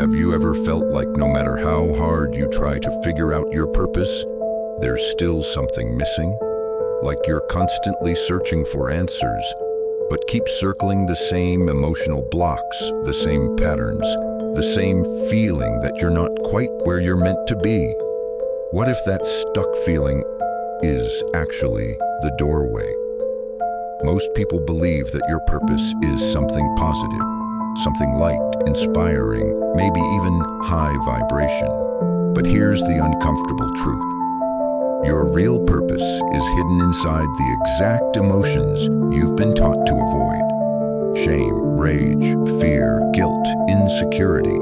Have you ever felt like no matter how hard you try to figure out your purpose, there's still something missing? Like you're constantly searching for answers, but keep circling the same emotional blocks, the same patterns, the same feeling that you're not quite where you're meant to be? What if that stuck feeling is actually the doorway? Most people believe that your purpose is something positive, something light, inspiring, maybe even high vibration. But here's the uncomfortable truth. Your real purpose is hidden inside the exact emotions you've been taught to avoid. Shame, rage, fear, guilt, insecurity.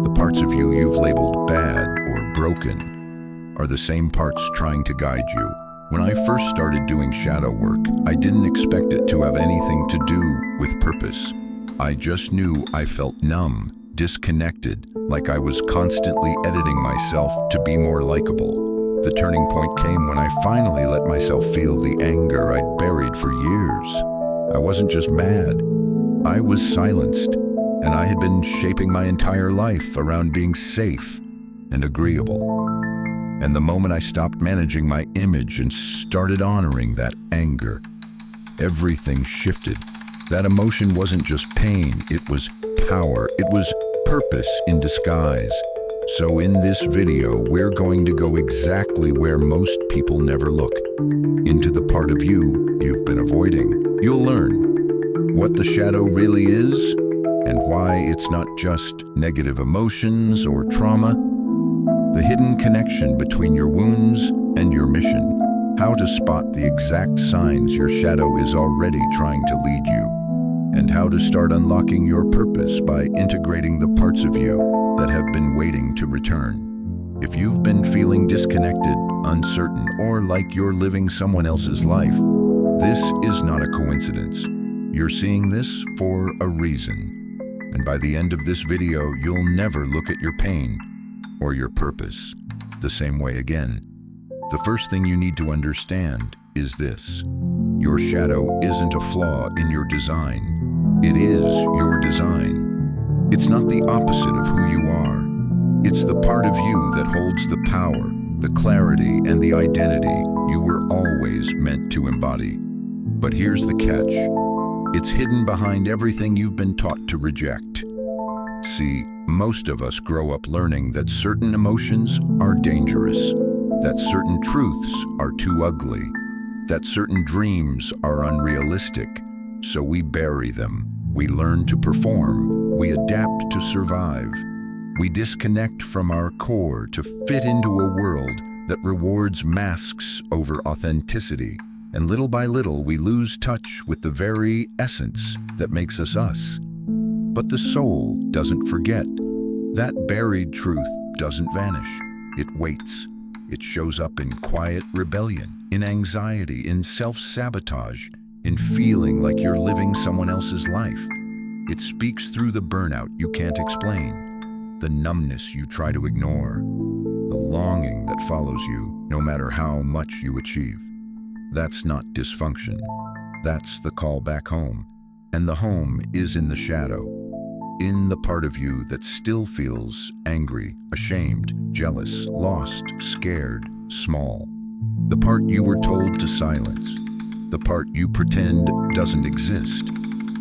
The parts of you you've labeled bad or broken are the same parts trying to guide you. When I first started doing shadow work, I didn't expect it to have anything to do with purpose. I just knew I felt numb, disconnected, like I was constantly editing myself to be more likable. The turning point came when I finally let myself feel the anger I'd buried for years. I wasn't just mad, I was silenced, and I had been shaping my entire life around being safe and agreeable. And the moment I stopped managing my image and started honoring that anger, everything shifted. That emotion wasn't just pain, it was power, it was purpose in disguise. So in this video, we're going to go exactly where most people never look, into the part of you you've been avoiding. You'll learn what the shadow really is and why it's not just negative emotions or trauma, the hidden connection between your wounds and your mission, how to spot the exact signs your shadow is already trying to lead you, and how to start unlocking your purpose by integrating the parts of you that have been waiting to return. If you've been feeling disconnected, uncertain, or like you're living someone else's life, this is not a coincidence. You're seeing this for a reason. And by the end of this video, you'll never look at your pain or your purpose the same way again. The first thing you need to understand is this. Your shadow isn't a flaw in your design. It is your design. It's not the opposite of who you are. It's the part of you that holds the power, the clarity, and the identity you were always meant to embody. But here's the catch. It's hidden behind everything you've been taught to reject. See, most of us grow up learning that certain emotions are dangerous, that certain truths are too ugly, that certain dreams are unrealistic, so we bury them. We learn to perform. We adapt to survive. We disconnect from our core to fit into a world that rewards masks over authenticity. And little by little, we lose touch with the very essence that makes us us. But the soul doesn't forget. That buried truth doesn't vanish. It waits. It shows up in quiet rebellion, in anxiety, in self-sabotage, in feeling like you're living someone else's life. It speaks through the burnout you can't explain, the numbness you try to ignore, the longing that follows you no matter how much you achieve. That's not dysfunction. That's the call back home. And the home is in the shadow, in the part of you that still feels angry, ashamed, jealous, lost, scared, small. The part you were told to silence. The part you pretend doesn't exist.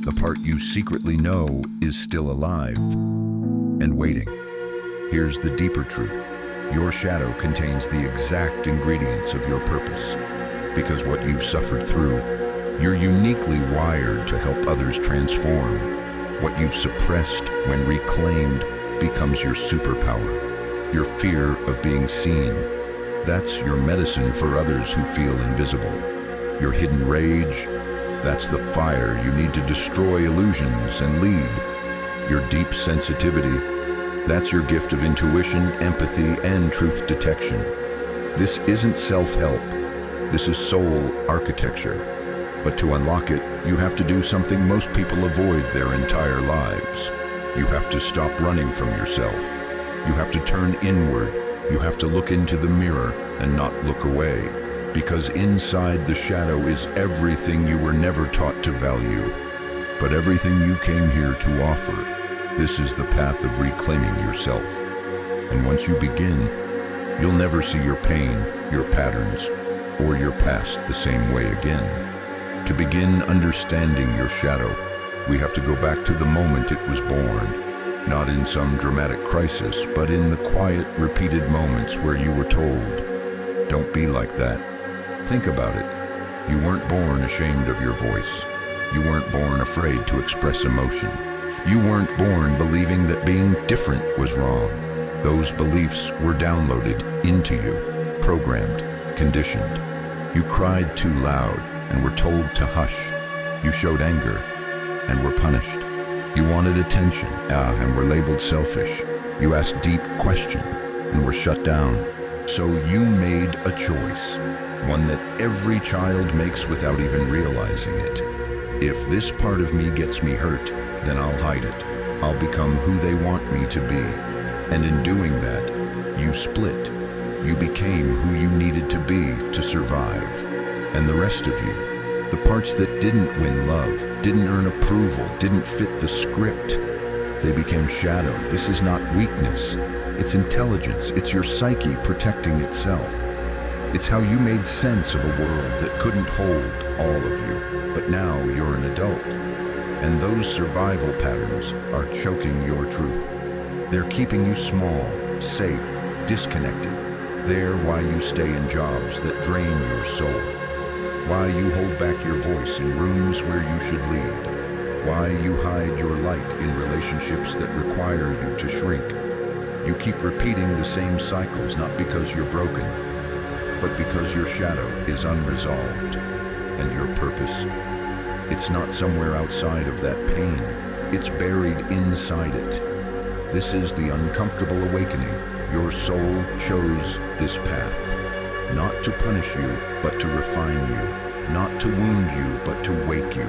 The part you secretly know is still alive and waiting. Here's the deeper truth. Your shadow contains the exact ingredients of your purpose. Because what you've suffered through, you're uniquely wired to help others transform. What you've suppressed when reclaimed becomes your superpower. Your fear of being seen. That's your medicine for others who feel invisible. Your hidden rage, that's the fire you need to destroy illusions and lead. Your deep sensitivity, that's your gift of intuition, empathy, and truth detection. This isn't self-help. This is soul architecture. But to unlock it, you have to do something most people avoid their entire lives. You have to stop running from yourself. You have to turn inward. You have to look into the mirror and not look away. Because inside the shadow is everything you were never taught to value, but everything you came here to offer. This is the path of reclaiming yourself. And once you begin, you'll never see your pain, your patterns, or your past the same way again. To begin understanding your shadow, we have to go back to the moment it was born. Not in some dramatic crisis, but in the quiet, repeated moments where you were told, "Don't be like that." Think about it. You weren't born ashamed of your voice. You weren't born afraid to express emotion. You weren't born believing that being different was wrong. Those beliefs were downloaded into you, programmed, conditioned. You cried too loud and were told to hush. You showed anger and were punished. You wanted attention and were labeled selfish. You asked deep questions and were shut down. So you made a choice, one that every child makes without even realizing it. If this part of me gets me hurt, then I'll hide it. I'll become who they want me to be. And in doing that, you split. You became who you needed to be to survive. And the rest of you, the parts that didn't win love, didn't earn approval, didn't fit the script, they became shadow. This is not weakness. It's intelligence. It's your psyche protecting itself. It's how you made sense of a world that couldn't hold all of you. But now you're an adult. And those survival patterns are choking your truth. They're keeping you small, safe, disconnected. They're why you stay in jobs that drain your soul. Why you hold back your voice in rooms where you should lead. Why you hide your light in relationships that require you to shrink. You keep repeating the same cycles, not because you're broken, but because your shadow is unresolved. And your purpose, it's not somewhere outside of that pain. It's buried inside it. This is the uncomfortable awakening. Your soul chose this path, not to punish you, but to refine you, not to wound you, but to wake you.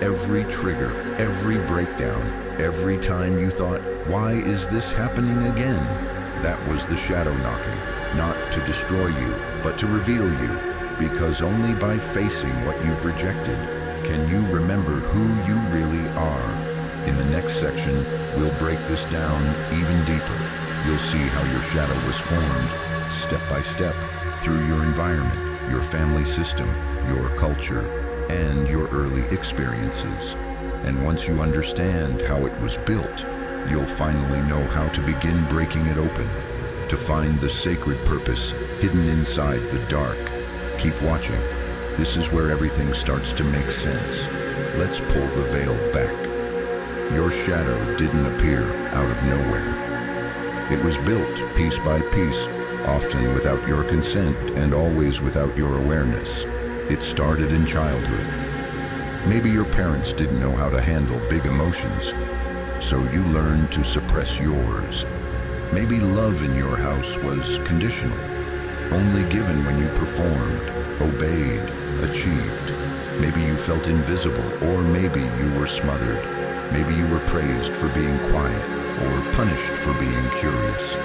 Every trigger, every breakdown, every time you thought, "Why is this happening again?" That was the shadow knocking, not to destroy you, but to reveal you. Because only by facing what you've rejected can you remember who you really are. In the next section, we'll break this down even deeper. You'll see how your shadow was formed, step by step, through your environment, your family system, your culture, and your early experiences. And once you understand how it was built, you'll finally know how to begin breaking it open, to find the sacred purpose hidden inside the dark. Keep watching. This is where everything starts to make sense. Let's pull the veil back. Your shadow didn't appear out of nowhere. It was built piece by piece, often without your consent and always without your awareness. It started in childhood. Maybe your parents didn't know how to handle big emotions, so you learned to suppress yours. Maybe love in your house was conditional, only given when you performed, obeyed, achieved. Maybe you felt invisible, or maybe you were smothered. Maybe you were praised for being quiet, or punished for being curious.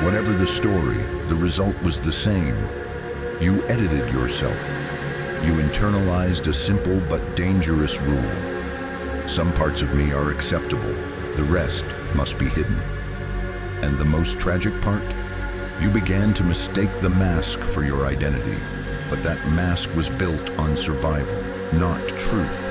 Whatever the story, the result was the same. You edited yourself. You internalized a simple but dangerous rule. Some parts of me are acceptable, the rest must be hidden. And the most tragic part? You began to mistake the mask for your identity, but that mask was built on survival, not truth.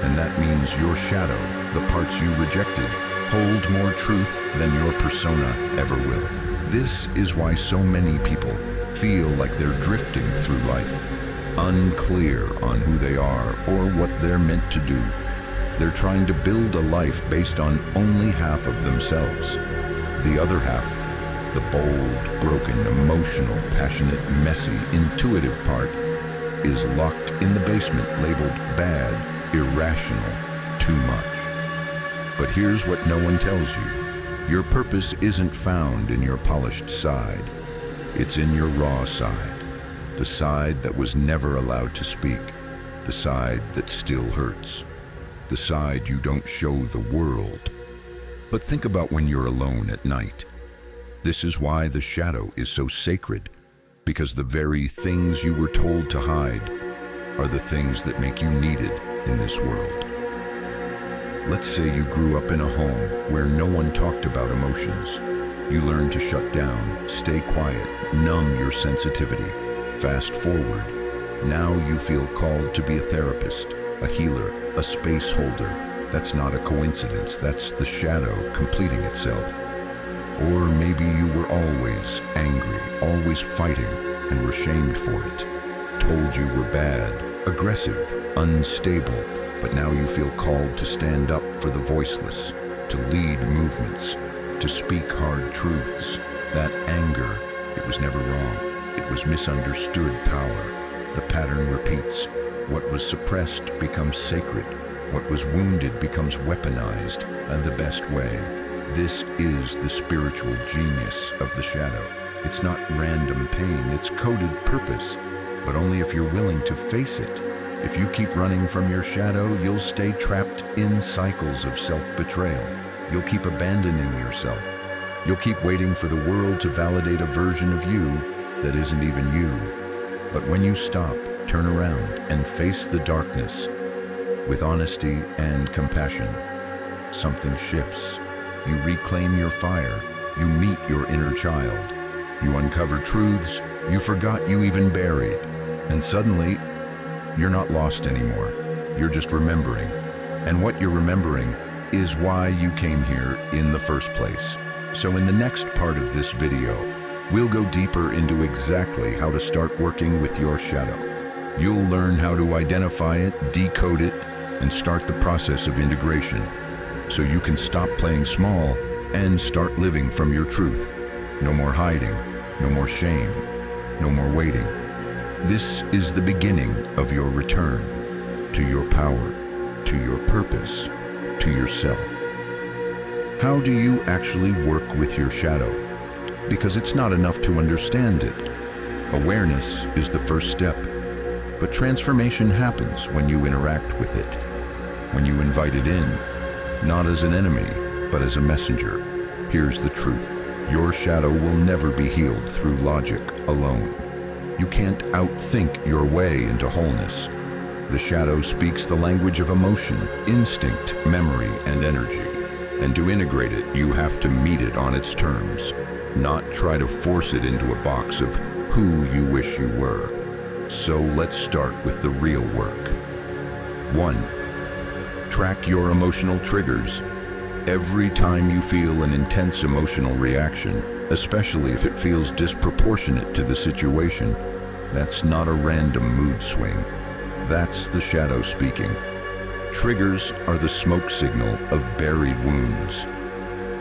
And that means your shadow, the parts you rejected, hold more truth than your persona ever will. This is why so many people feel like they're drifting through life, unclear on who they are or what they're meant to do. They're trying to build a life based on only half of themselves. The other half, the bold, broken, emotional, passionate, messy, intuitive part, is locked in the basement labeled bad, irrational, too much. But here's what no one tells you. Your purpose isn't found in your polished side. It's in your raw side. The side that was never allowed to speak. The side that still hurts. The side you don't show the world. But think about when you're alone at night. This is why the shadow is so sacred, because the very things you were told to hide are the things that make you needed in this world. Let's say you grew up in a home where no one talked about emotions. You learned to shut down, stay quiet, numb your sensitivity. Fast forward, now you feel called to be a therapist, a healer, a space holder. That's not a coincidence, that's the shadow completing itself. Or maybe you were always angry, always fighting, and were shamed for it. Told you were bad, aggressive, unstable, but now you feel called to stand up for the voiceless, to lead movements, to speak hard truths. That anger, it was never wrong. It was misunderstood power. The pattern repeats. What was suppressed becomes sacred. What was wounded becomes weaponized, and the best way. This is the spiritual genius of the shadow. It's not random pain, it's coded purpose, but only if you're willing to face it. If you keep running from your shadow, you'll stay trapped in cycles of self-betrayal. You'll keep abandoning yourself. You'll keep waiting for the world to validate a version of you that isn't even you. But when you stop, turn around, and face the darkness with honesty and compassion, something shifts. You reclaim your fire. You meet your inner child. You uncover truths you forgot you even buried. And suddenly, you're not lost anymore. You're just remembering. And what you're remembering is why you came here in the first place. So in the next part of this video, we'll go deeper into exactly how to start working with your shadow. You'll learn how to identify it, decode it, and start the process of integration, so you can stop playing small and start living from your truth. No more hiding, no more shame, no more waiting. This is the beginning of your return to your power, to your purpose, to yourself. How do you actually work with your shadow? Because it's not enough to understand it. Awareness is the first step, but transformation happens when you interact with it, when you invite it in, not as an enemy, but as a messenger. Here's the truth. Your shadow will never be healed through logic alone. You can't outthink your way into wholeness. The shadow speaks the language of emotion, instinct, memory, and energy. And to integrate it, you have to meet it on its terms, not try to force it into a box of who you wish you were. So let's start with the real work. 1. Track your emotional triggers. Every time you feel an intense emotional reaction, especially if it feels disproportionate to the situation, that's not a random mood swing. That's the shadow speaking. Triggers are the smoke signal of buried wounds.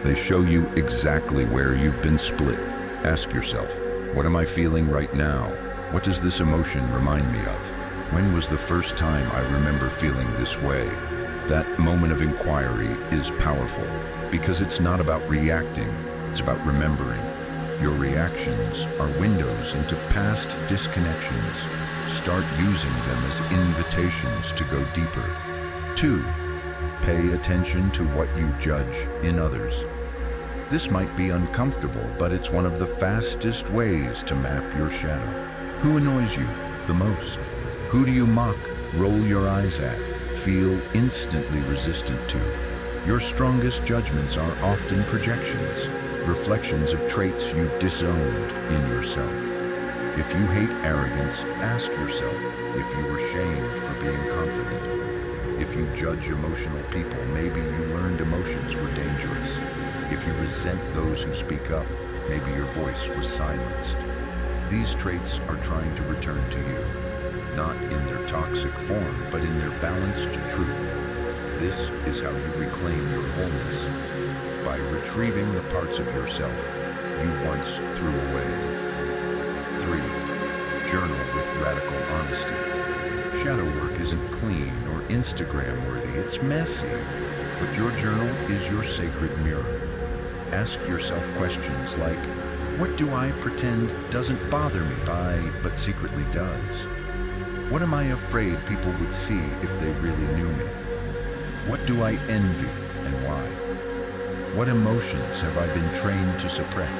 They show you exactly where you've been split. Ask yourself, what am I feeling right now? What does this emotion remind me of? When was the first time I remember feeling this way? That moment of inquiry is powerful because it's not about reacting, it's about remembering. Your reactions are windows into past disconnections. Start using them as invitations to go deeper. 2. Pay attention to what you judge in others. This might be uncomfortable, but it's one of the fastest ways to map your shadow. Who annoys you the most? Who do you mock, roll your eyes at, feel instantly resistant to? Your strongest judgments are often projections, reflections of traits you've disowned in yourself. If you hate arrogance, ask yourself if you were shamed for being confident. If you judge emotional people, maybe you learned emotions were dangerous. If you resent those who speak up, maybe your voice was silenced. These traits are trying to return to you, not in their toxic form, but in their balanced truth. This is how you reclaim your wholeness, by retrieving the parts of yourself you once threw away. 3. Journal with radical honesty. Shadow work isn't clean or Instagram-worthy, it's messy, but your journal is your sacred mirror. Ask yourself questions like, what do I pretend doesn't bother me but secretly does? What am I afraid people would see if they really knew me? What do I envy and why? What emotions have I been trained to suppress?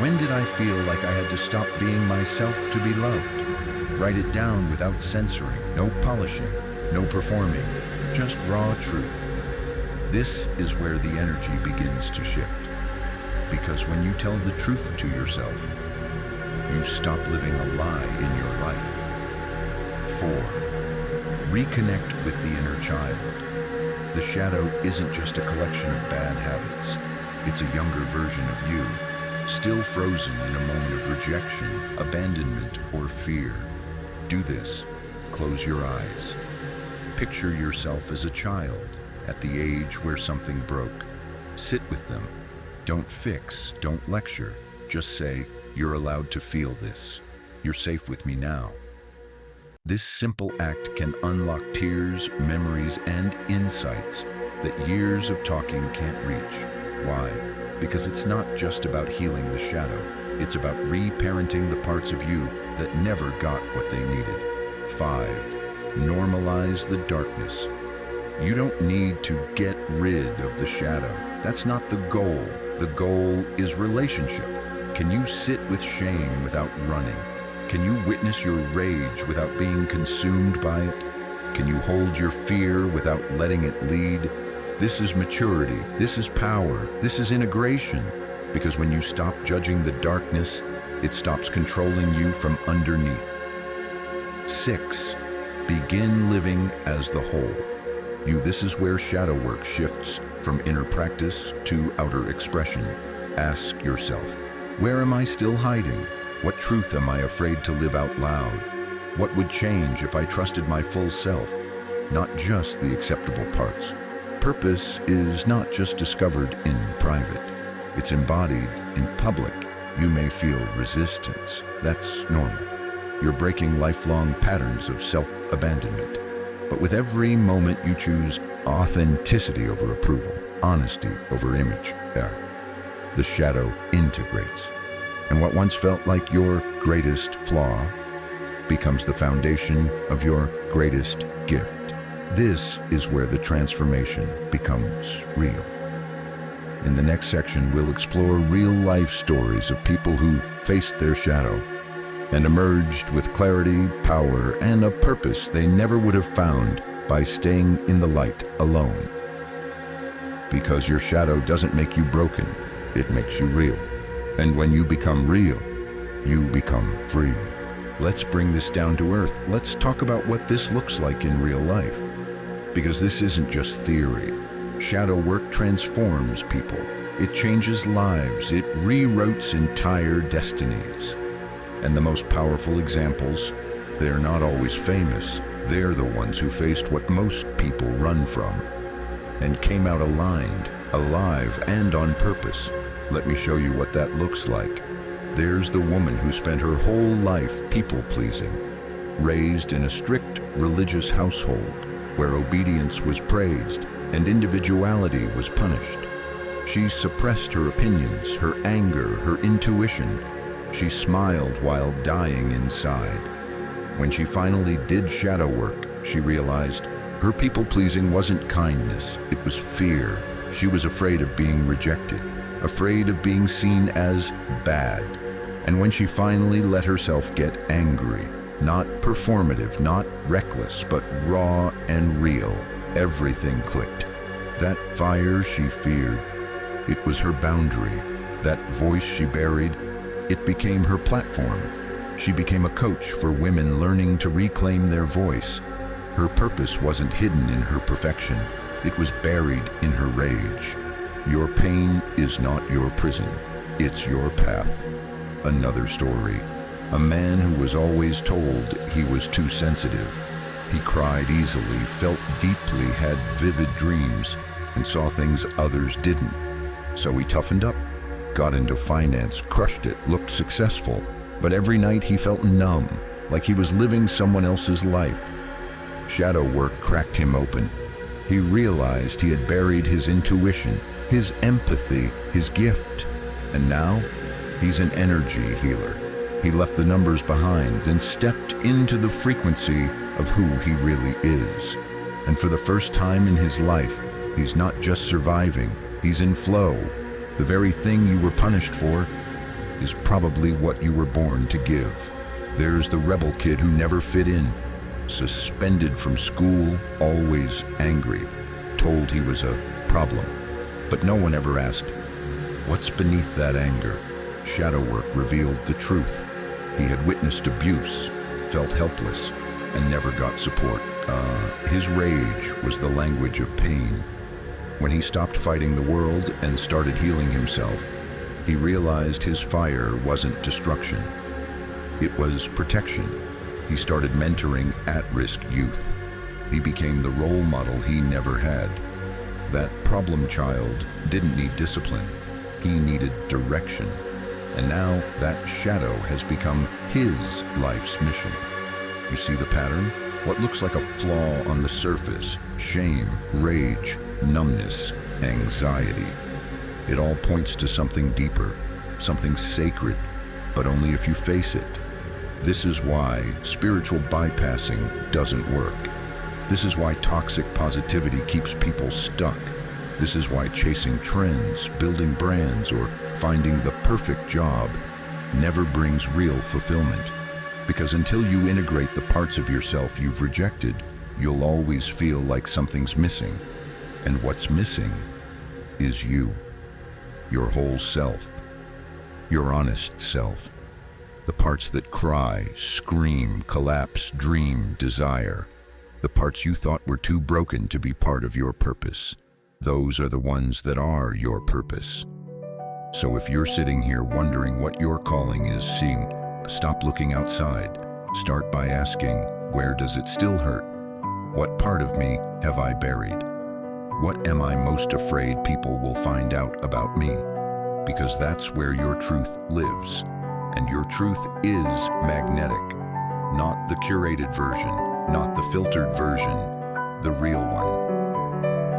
When did I feel like I had to stop being myself to be loved? Write it down without censoring, no polishing, no performing, just raw truth. This is where the energy begins to shift. Because when you tell the truth to yourself, you stop living a lie in your life. 4. Reconnect with the inner child. The shadow isn't just a collection of bad habits. It's a younger version of you, still frozen in a moment of rejection, abandonment, or fear. Do this. Close your eyes. Picture yourself as a child at the age where something broke. Sit with them. Don't fix, don't lecture. Just say, "You're allowed to feel this. You're safe with me now." This simple act can unlock tears, memories, and insights that years of talking can't reach. Why? Because it's not just about healing the shadow. It's about reparenting the parts of you that never got what they needed. 5. Normalize the darkness. You don't need to get rid of the shadow. That's not the goal. The goal is relationship. Can you sit with shame without running? Can you witness your rage without being consumed by it? Can you hold your fear without letting it lead? This is maturity. This is power. This is integration. Because when you stop judging the darkness, it stops controlling you from underneath. 6. Begin living as the whole. This is where shadow work shifts from inner practice to outer expression. Ask yourself, where am I still hiding? What truth am I afraid to live out loud? What would change if I trusted my full self, not just the acceptable parts? Purpose is not just discovered in private. It's embodied in public. You may feel resistance. That's normal. You're breaking lifelong patterns of self-abandonment. But with every moment you choose authenticity over approval, honesty over image, the shadow integrates. And what once felt like your greatest flaw becomes the foundation of your greatest gift. This is where the transformation becomes real. In the next section, we'll explore real-life stories of people who faced their shadow and emerged with clarity, power, and a purpose they never would have found by staying in the light alone. Because your shadow doesn't make you broken, it makes you real. And when you become real, you become free. Let's bring this down to earth. Let's talk about what this looks like in real life. Because this isn't just theory. Shadow work transforms people. It changes lives. It rewrites entire destinies. And the most powerful examples, they're not always famous. They're the ones who faced what most people run from and came out aligned, alive, and on purpose. Let me show you what that looks like. There's the woman who spent her whole life people-pleasing, raised in a strict religious household where obedience was praised and individuality was punished. She suppressed her opinions, her anger, her intuition. She smiled while dying inside. When she finally did shadow work, she realized her people-pleasing wasn't kindness, it was fear. She was afraid of being rejected, afraid of being seen as bad. And when she finally let herself get angry, not performative, not reckless, but raw and real, everything clicked. That fire she feared, it was her boundary. That voice she buried, it became her platform. She became a coach for women learning to reclaim their voice. Her purpose wasn't hidden in her perfection. It was buried in her rage. Your pain is not your prison. It's your path. Another story. A man who was always told he was too sensitive. He cried easily, felt deeply, had vivid dreams, and saw things others didn't. So he toughened up, got into finance, crushed it, looked successful. But every night he felt numb, like he was living someone else's life. Shadow work cracked him open. He realized he had buried his intuition, his empathy, his gift. And now, he's an energy healer. He left the numbers behind and stepped into the frequency of who he really is. And for the first time in his life, he's not just surviving, he's in flow. The very thing you were punished for is probably what you were born to give. There's the rebel kid who never fit in, suspended from school, always angry, told he was a problem. But no one ever asked, what's beneath that anger? Shadow work revealed the truth. He had witnessed abuse, felt helpless, and never got support. His rage was the language of pain. When he stopped fighting the world and started healing himself, he realized his fire wasn't destruction. It was protection. He started mentoring at-risk youth. He became the role model he never had. That problem child didn't need discipline. He needed direction. And now that shadow has become his life's mission. You see the pattern? What looks like a flaw on the surface, shame, rage, numbness, anxiety. It all points to something deeper, something sacred, but only if you face it. This is why spiritual bypassing doesn't work. This is why toxic positivity keeps people stuck. This is why chasing trends, building brands, or finding the perfect job never brings real fulfillment. Because until you integrate the parts of yourself you've rejected, you'll always feel like something's missing. And what's missing is you, your whole self, your honest self. The parts that cry, scream, collapse, dream, desire. The parts you thought were too broken to be part of your purpose. Those are the ones that are your purpose. So if you're sitting here wondering what your calling is, stop looking outside. Start by asking, where does it still hurt? What part of me have I buried? What am I most afraid people will find out about me? Because that's where your truth lives. And your truth is magnetic. Not the curated version, not the filtered version, the real one.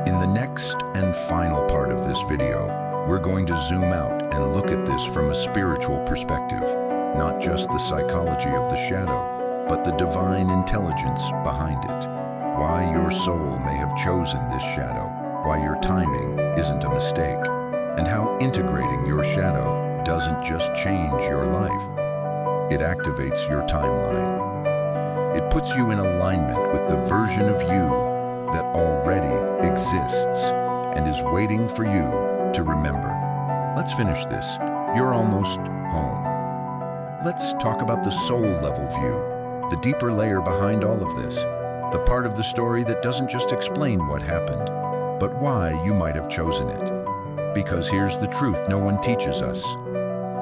In the next and final part of this video, we're going to zoom out and look at this from a spiritual perspective. Not just the psychology of the shadow, but the divine intelligence behind it. Why your soul may have chosen this shadow, why your timing isn't a mistake, and how integrating your shadow doesn't just change your life. It activates your timeline. It puts you in alignment with the version of you that already exists and is waiting for you to remember. Let's finish this. You're almost home. Let's talk about the soul level view, the deeper layer behind all of this, the part of the story that doesn't just explain what happened, but why you might have chosen it. Because here's the truth no one teaches us.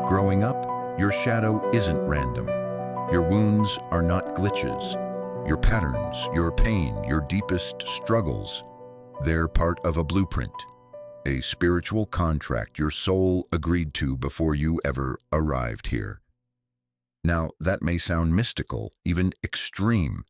Growing up, your shadow isn't random. Your wounds are not glitches. Your patterns, your pain, your deepest struggles, they're part of a blueprint, a spiritual contract your soul agreed to before you ever arrived here. Now, that may sound mystical, even extreme,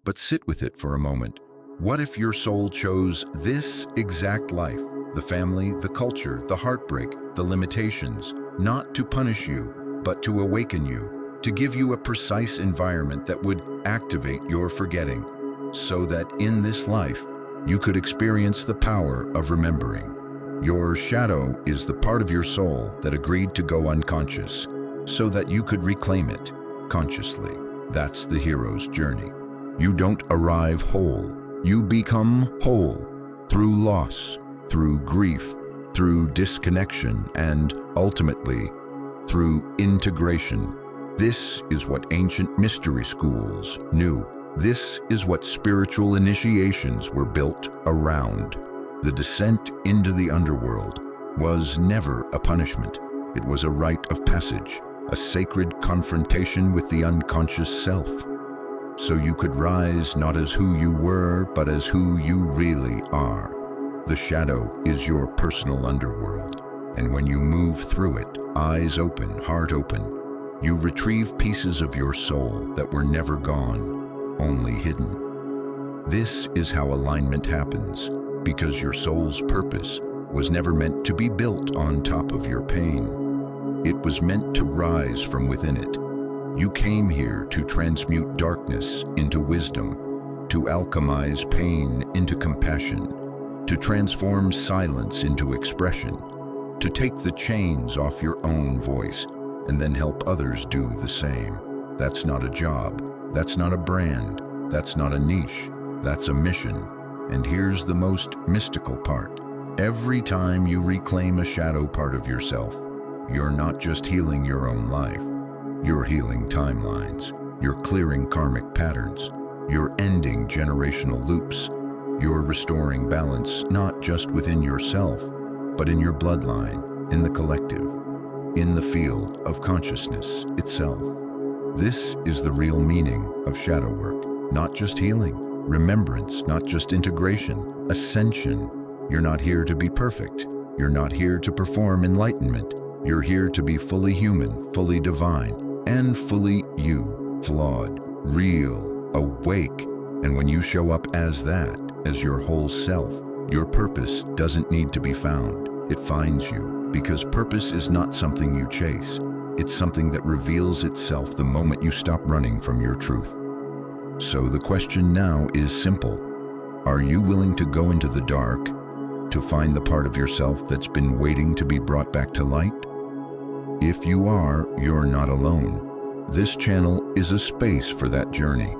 but sit with it for a moment. What if your soul chose this exact life, the family, the culture, the heartbreak, the limitations, not to punish you, but to awaken you, to give you a precise environment that would activate your forgetting, so that in this life, you could experience the power of remembering. Your shadow is the part of your soul that agreed to go unconscious, so that you could reclaim it consciously. That's the hero's journey. You don't arrive whole. You become whole through loss, through grief, through disconnection, and ultimately, through integration. This is what ancient mystery schools knew. This is what spiritual initiations were built around. The descent into the underworld was never a punishment. It was a rite of passage, a sacred confrontation with the unconscious self. So you could rise not as who you were, but as who you really are. The shadow is your personal underworld. And when you move through it, eyes open, heart open, you retrieve pieces of your soul that were never gone, only hidden. This is how alignment happens, because your soul's purpose was never meant to be built on top of your pain. It was meant to rise from within it. You came here to transmute darkness into wisdom, to alchemize pain into compassion, to transform silence into expression, to take the chains off your own voice, and then help others do the same. That's not a job. That's not a brand. That's not a niche. That's a mission. And here's the most mystical part. Every time you reclaim a shadow part of yourself, you're not just healing your own life. You're healing timelines. You're clearing karmic patterns. You're ending generational loops. You're restoring balance not just within yourself, but in your bloodline, in the collective, in the field of consciousness itself. This is the real meaning of shadow work, not just healing, remembrance, not just integration, ascension. You're not here to be perfect. You're not here to perform enlightenment. You're here to be fully human, fully divine, and fully you, flawed, real, awake. And when you show up as that, as your whole self, your purpose doesn't need to be found. It finds you, because purpose is not something you chase. It's something that reveals itself the moment you stop running from your truth. So the question now is simple. Are you willing to go into the dark to find the part of yourself that's been waiting to be brought back to light? If you are, you're not alone. This channel is a space for that journey.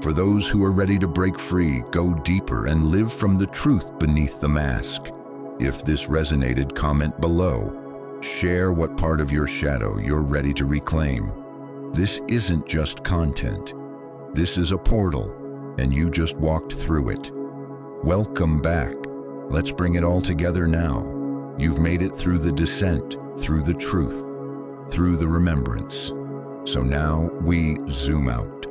For those who are ready to break free, go deeper, and live from the truth beneath the mask. If this resonated, comment below. Share what part of your shadow you're ready to reclaim. This isn't just content. This is a portal, and you just walked through it. Welcome back. Let's bring it all together now. You've made it through the descent, through the truth, through the remembrance. So now we zoom out.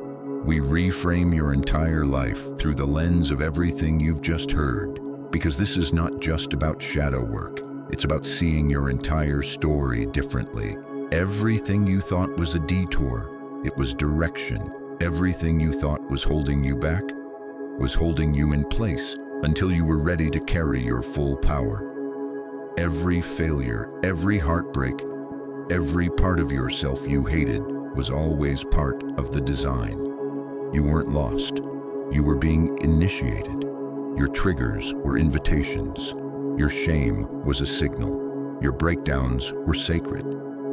We reframe your entire life through the lens of everything you've just heard. Because this is not just about shadow work. It's about seeing your entire story differently. Everything you thought was a detour, it was direction. Everything you thought was holding you back was holding you in place until you were ready to carry your full power. Every failure, every heartbreak, every part of yourself you hated was always part of the design. You weren't lost. You were being initiated. Your triggers were invitations. Your shame was a signal. Your breakdowns were sacred.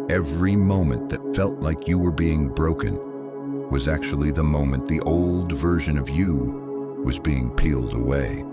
Every moment that felt like you were being broken was actually the moment the old version of you was being peeled away.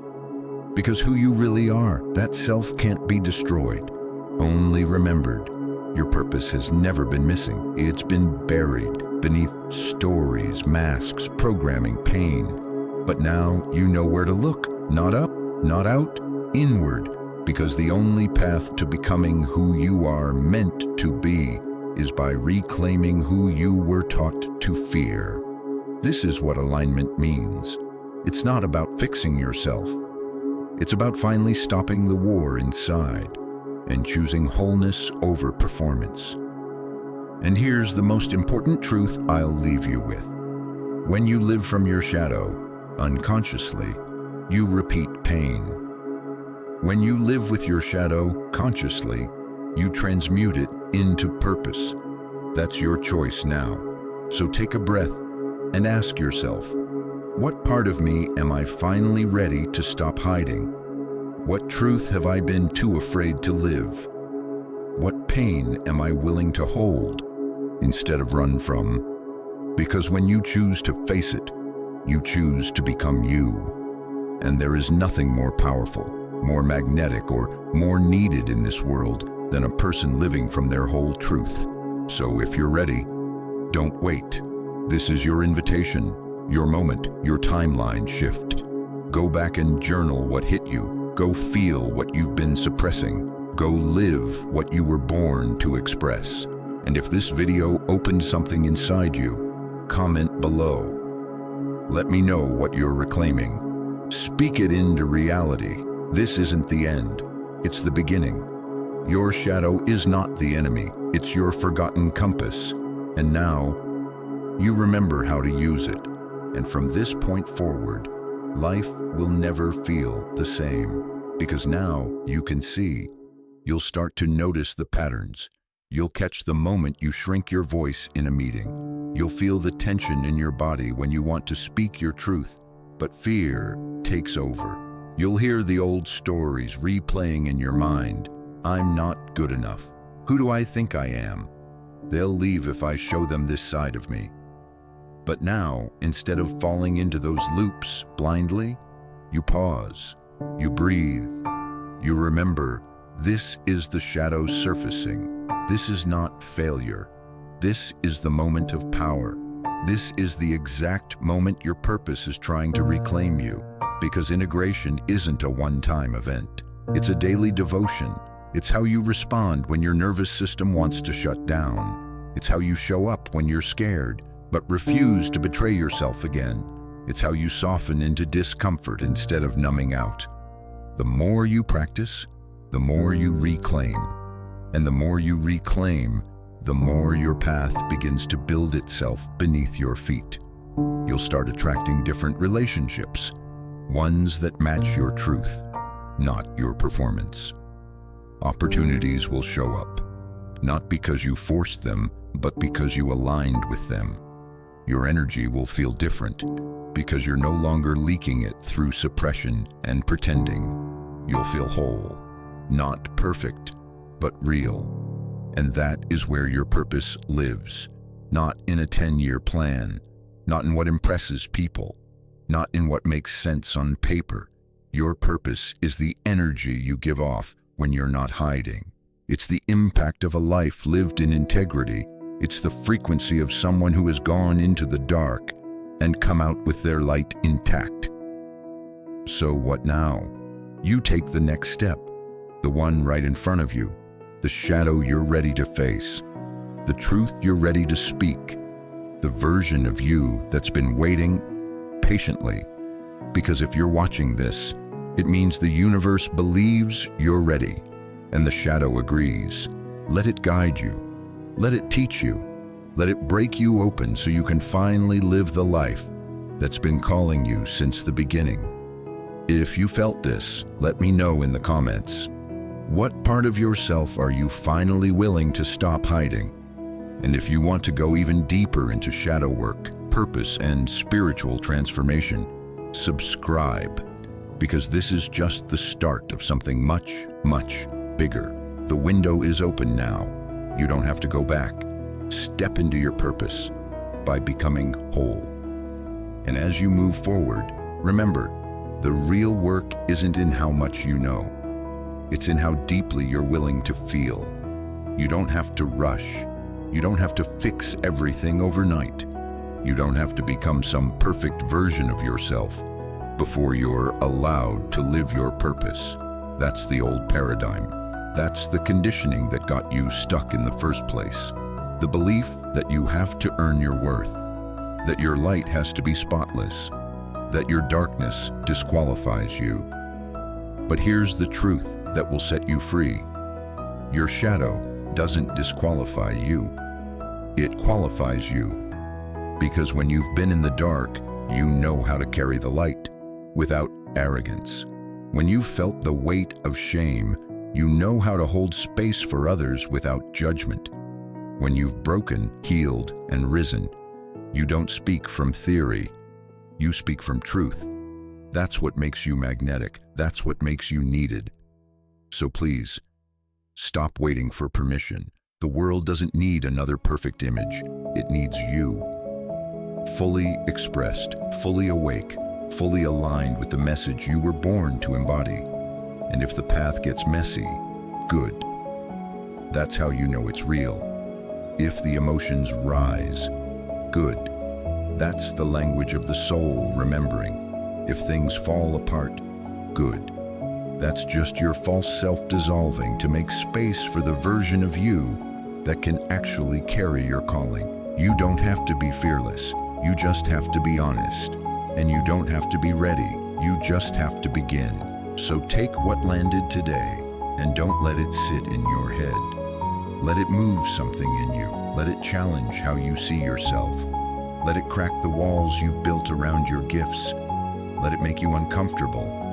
Because who you really are, that self can't be destroyed, only remembered. Your purpose has never been missing. It's been buried beneath stories, masks, programming, pain. But now you know where to look. Not up, not out, inward. Because the only path to becoming who you are meant to be is by reclaiming who you were taught to fear. This is what alignment means. It's not about fixing yourself. It's about finally stopping the war inside and choosing wholeness over performance. And here's the most important truth I'll leave you with. When you live from your shadow, unconsciously, you repeat pain. When you live with your shadow consciously, you transmute it into purpose. That's your choice now. So take a breath and ask yourself, what part of me am I finally ready to stop hiding? What truth have I been too afraid to live? What pain am I willing to hold instead of run from? Because when you choose to face it, you choose to become you. And there is nothing more powerful, more magnetic, or more needed in this world than a person living from their whole truth. So if you're ready, don't wait. This is your invitation, your moment, your timeline shift. Go back and journal what hit you. Go feel what you've been suppressing. Go live what you were born to express. And if this video opened something inside you, comment below. Let me know what you're reclaiming. Speak it into reality. This isn't the end. It's the beginning. Your shadow is not the enemy. It's your forgotten compass. And now, you remember how to use it. And from this point forward, life will never feel the same. Because now you can see. You'll start to notice the patterns. You'll catch the moment you shrink your voice in a meeting. You'll feel the tension in your body when you want to speak your truth, but fear takes over. You'll hear the old stories replaying in your mind. I'm not good enough. Who do I think I am? They'll leave if I show them this side of me. But now, instead of falling into those loops blindly, you pause, you breathe, You remember, this is the shadow surfacing. This is not failure. This is the moment of power. This is the exact moment your purpose is trying to reclaim you, because integration isn't a one-time event. It's a daily devotion. It's how you respond when your nervous system wants to shut down. It's how you show up when you're scared, but refuse to betray yourself again. It's how you soften into discomfort instead of numbing out. The more you practice, the more you reclaim. And the more you reclaim, the more your path begins to build itself beneath your feet. You'll start attracting different relationships, ones that match your truth, not your performance. Opportunities will show up, not because you forced them, but because you aligned with them. Your energy will feel different because you're no longer leaking it through suppression and pretending. You'll feel whole, not perfect, but real. And that is where your purpose lives, not in a 10-year plan, not in what impresses people, not in what makes sense on paper. Your purpose is the energy you give off when you're not hiding. It's the impact of a life lived in integrity. It's the frequency of someone who has gone into the dark and come out with their light intact. So what now? You take the next step, the one right in front of you, the shadow you're ready to face, the truth you're ready to speak, the version of you that's been waiting patiently. Because if you're watching this, it means the universe believes you're ready, and the shadow agrees. Let it guide you. Let it teach you. Let it break you open so you can finally live the life that's been calling you since the beginning. If you felt this, let me know in the comments. What part of yourself are you finally willing to stop hiding? And if you want to go even deeper into shadow work, purpose, and spiritual transformation, subscribe, because this is just the start of something much, much bigger. The window is open now. You don't have to go back. Step into your purpose by becoming whole. And as you move forward, remember, the real work isn't in how much you know. It's in how deeply you're willing to feel. You don't have to rush. You don't have to fix everything overnight. You don't have to become some perfect version of yourself before you're allowed to live your purpose. That's the old paradigm. That's the conditioning that got you stuck in the first place. The belief that you have to earn your worth, that your light has to be spotless, that your darkness disqualifies you. But here's the truth that will set you free. Your shadow doesn't disqualify you. It qualifies you. Because when you've been in the dark, you know how to carry the light without arrogance. When you've felt the weight of shame, you know how to hold space for others without judgment. When you've broken, healed, and risen, you don't speak from theory, you speak from truth. That's what makes you magnetic. That's what makes you needed. So please, stop waiting for permission. The world doesn't need another perfect image. It needs you. Fully expressed, fully awake, fully aligned with the message you were born to embody. And if the path gets messy, good. That's how you know it's real. If the emotions rise, good. That's the language of the soul remembering. If things fall apart, good. That's just your false self dissolving to make space for the version of you that can actually carry your calling. You don't have to be fearless. You just have to be honest. And you don't have to be ready. You just have to begin. So take what landed today and don't let it sit in your head. Let it move something in you. Let it challenge how you see yourself. Let it crack the walls you've built around your gifts. Let it make you uncomfortable.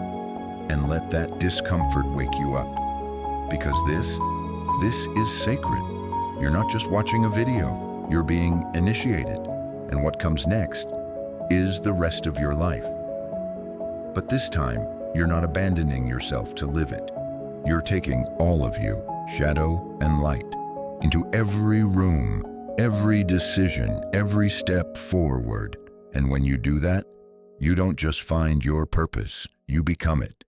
And let that discomfort wake you up. Because this is sacred. You're not just watching a video. You're being initiated. And what comes next is the rest of your life. But this time, you're not abandoning yourself to live it. You're taking all of you, shadow and light, into every room, every decision, every step forward. And when you do that, you don't just find your purpose, you become it.